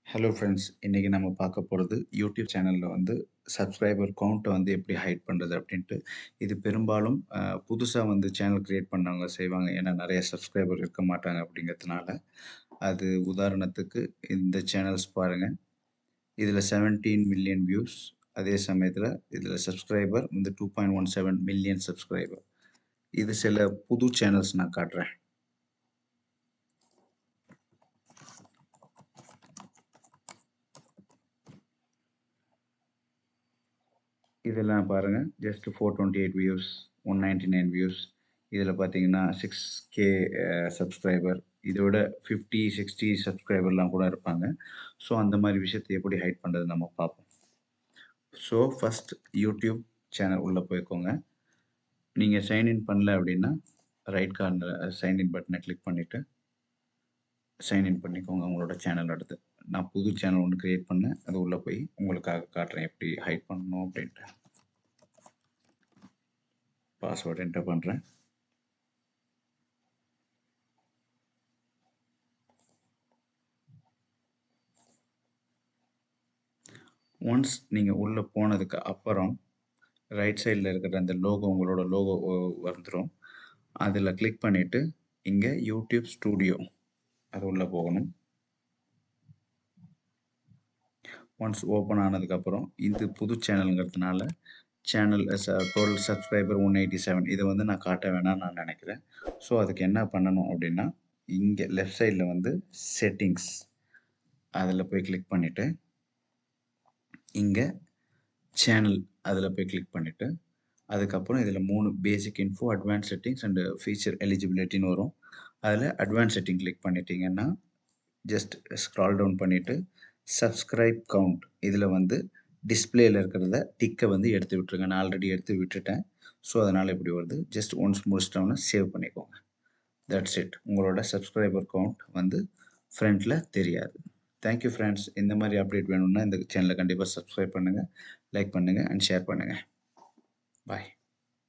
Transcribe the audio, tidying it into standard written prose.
Hello friends. இன்னைக்கு நம்ம பார்க்க போறது யூடியூப் சேனல்ல வந்து சப்ஸ்கிரைபர் கவுண்ட்ட வந்து எப்படி ஹைட் பண்றது அப்படின்ட்டு. இது பெரும்பாலும் புதுசா வந்து சேனல் கிரியேட் பண்ணவங்க செய்வாங்க. ஏன்னா நெறைய சப்ஸ்கிரைபர் இருக்க மாட்டாங்க அப்படிங்கிறதுனால. அது உதாரணத்துக்கு இந்த சேனல்ஸ் பாருங்க. இதுல 17 மில்லியன் வியூஸ். அதே சமயத்துல இதுல சப்ஸ்கிரைபர் வந்து 2.17 மில்லியன் சப்ஸ்கிரைபர். இது சில புது சேனல்ஸ் நான் காட்டுறேன். இதெல்லாம் பாருங்க. Just 428 views, 199 views. இதில பார்த்தீங்கன்னா 6K சப்ஸ்கிரைபர். இதோட 50, 60 சப்ஸ்கிரைபர்லாம் கூட இருப்பாங்க. ஸோ அந்த மாரி விஷயத்த எப்படி ஹைட் பண்றதுன்னு நம்ம பார்ப்போம். ஸோ ஃபர்ஸ்ட் யூடியூப் சேனல் உள்ள போய்க்கோங்க. நீங்க சைன் இன் பண்ணல அப்படின்னா, ரைட் கார்னர்ல சைன் இன் பட்டன கிளிக் பண்ணிட்டு, சைன் இன் பண்ணிக்கோங்க உங்களோட சேனல் அடுத்து. நான் புது சேனல் ஒண்ணு கிரியேட் பண்ணேன். அது உள்ள போய் உங்களுக்காக காட்டுறேன் எப்படி ஹைட் பண்ணணும் அப்படின்ட்டு. பாஸ்வேர்ட் என்டர் பண்றேன். ஒன்ஸ் நீங்க உள்ள போனதுக்கு அப்புறம், ரைட் சைடுல இருக்கிற அந்த லோகோ உங்களோட லோகோ வந்துரும். அதுல கிளிக் பண்ணிட்டு, இங்க யூடியூப் ஸ்டூடியோ அது உள்ள போகணும். ஒன்ஸ் ஓப்பன் ஆனதுக்கப்புறம், இது புது சேனல்ங்கிறதுனால, சேனல் டோட்டல் சப்ஸ்கிரைபர் 187 இத வந்து நான் காட்ட வேணாம்னு நான் நெனைக்கிறேன். ஸோ அதுக்கு என்ன பண்ணணும் அப்டின்னா, இங்க லெஃப்ட் சைடுல வந்து செட்டிங்ஸ் அதுல போய் கிளிக் பண்ணிட்டு, இங்க சேனல் அதுல போய் கிளிக் பண்ணிட்டு, அதுக்கப்புறம் இதில் 3 basic info, advance settings and feature எலிஜிபிலிட்டின்னு வரும். அதில் அட்வான்ஸ் செட்டிங் கிளிக் பண்ணிட்டீங்கன்னா, ஜஸ்ட் ஸ்க்ரால் டவுன் பண்ணிட்டு, சப்ஸ்கிரைப் கவுண்ட் இதில வந்து டிஸ்ப்ளேல இருக்கிறத டிக்க வந்து எடுத்து விட்டுருங்க. நான் ஆல்ரெடி எடுத்து விட்டுட்டேன். ஸோ, அதனால இப்படி வருது. ஜஸ்ட் ஒன்ஸ் முடிச்சிட்டோம்னா சேவ் பண்ணிக்கோங்க. That's it. உங்களோட சப்ஸ்கிரைபர் கவுண்ட் வந்து ஃப்ரண்ட்ல தெரியாது. Thank you friends. இந்த மாதிரி அப்டேட் வேணும்னா இந்த சேனலை கண்டிப்பாக சப்ஸ்கிரைப் பண்ணுங்க, லைக் பண்ணுங்க அண்ட் ஷேர் பண்ணுங்க. பாய்.